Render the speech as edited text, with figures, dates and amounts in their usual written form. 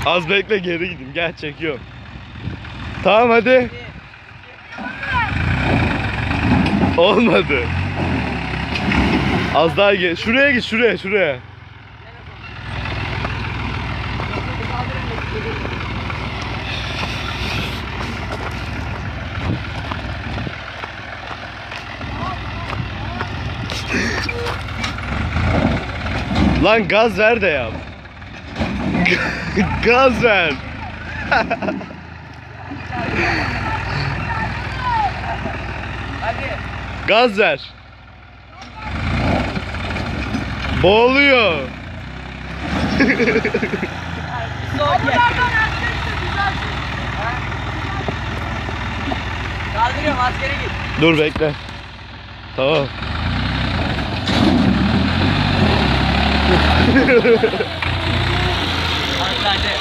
Az bekle, geri gideyim. Gel, çekiyorum. Tamam hadi. Olmadı. Az daha gel. Şuraya git, şuraya. Lan gaz ver de yap. Gaz ver. Hadi. Gaz ver. Boğuluyor. Kaldırıyorum, askere git. Dur bekle. Tamam. Hadi.